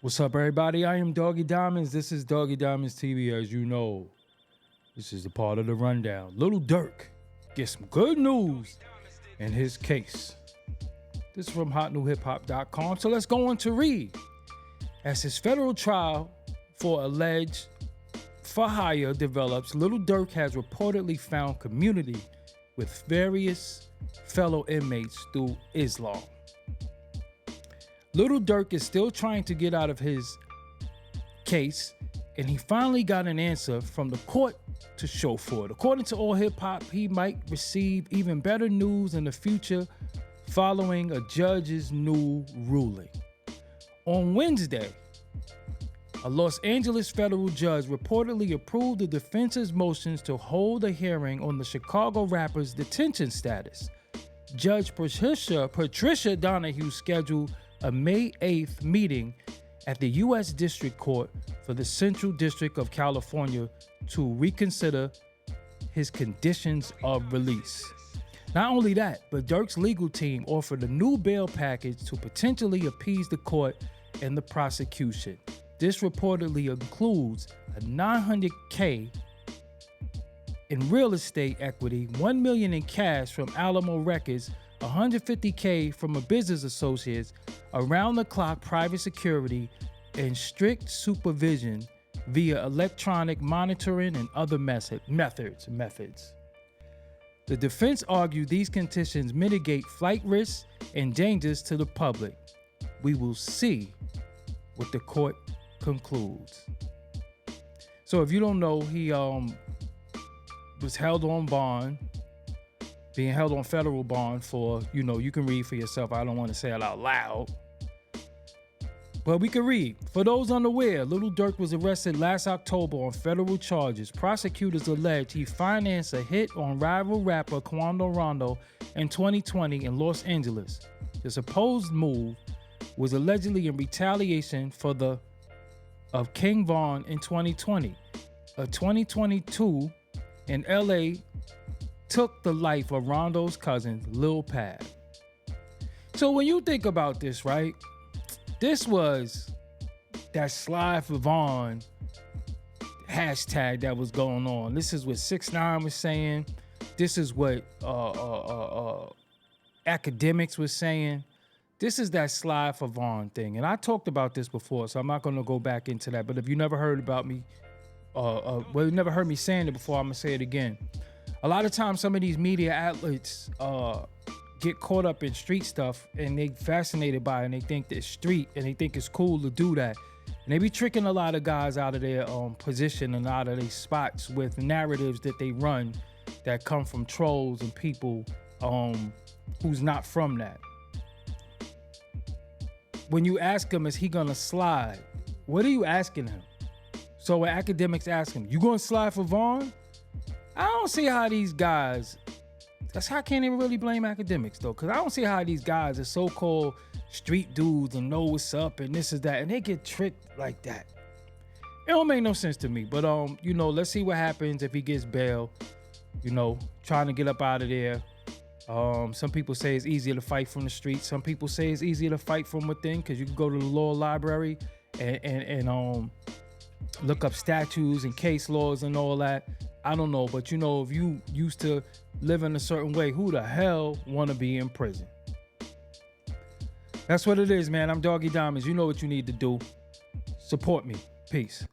What's up, everybody? I am Doggie Diamonds. This is Doggie Diamonds TV. As you know, this is the part of the rundown. Lil Durk gets some good news in his case. This is from hotnewhiphop.com. So let's go on to read. As his federal trial for alleged for hire develops, Lil Durk has reportedly found community with various fellow inmates through Islam. Lil Durk is still trying to get out of his case, and he finally got an answer from the court to show for it. According to All Hip Hop, he might receive even better news in the future following a judge's new ruling. On Wednesday, a Los Angeles federal judge reportedly approved the defense's motions to hold a hearing on the Chicago rapper's detention status. Judge Patricia Donahue scheduled a May 8th meeting at the U.S. District Court for the Central District of California to reconsider his conditions of release. Not only that, but Durk's legal team offered a new bail package to potentially appease the court and the prosecution. This reportedly includes a $900K in real estate equity, $1 million in cash from Alamo Records, $150K from a business associate, around-the-clock private security, and strict supervision via electronic monitoring and other methods. The defense argued these conditions mitigate flight risks and dangers to the public. We will see what the court concludes. So if you don't know, he was held on bond, being held on federal bond for, you can read for yourself. I don't want to say it out loud, but we can read. For those unaware, Lil Durk was arrested last October on federal charges. Prosecutors allege he financed a hit on rival rapper Quando Rondo in 2020 in Los Angeles. The supposed move was allegedly in retaliation of King Von in 2020. A 2022 in LA took the life of Rondo's cousin, Lil Pab. So when you think about this, right? This was that Slide for Von hashtag that was going on. This is what 6ix9ine was saying. This is what academics was saying. This is that Slide for Von thing. And I talked about this before, so I'm not going to go back into that. But if you never heard about me, you never heard me saying it before, I'm going to say it again. A lot of times some of these media outlets get caught up in street stuff and they fascinated by it and they think it's street and they think it's cool to do that. And they be tricking a lot of guys out of their position and out of their spots with narratives that they run that come from trolls and people who's not from that. When you ask him, is he gonna slide? What are you asking him? So when academics ask him, you gonna slide for Vaughn? I don't see how these guys, I can't even really blame academics though, because I don't see how these guys are so-called street dudes and know what's up and this is that, and they get tricked like that. It don't make no sense to me, but let's see what happens if he gets bail, trying to get up out of there. Some people say it's easier to fight from the streets. Some people say it's easier to fight from within because you can go to the law library and look up statutes and case laws and all that. I don't know, but if you used to live in a certain way, who the hell want to be in prison? That's what it is, man. I'm Doggie Diamonds. You know what you need to do. Support me. Peace.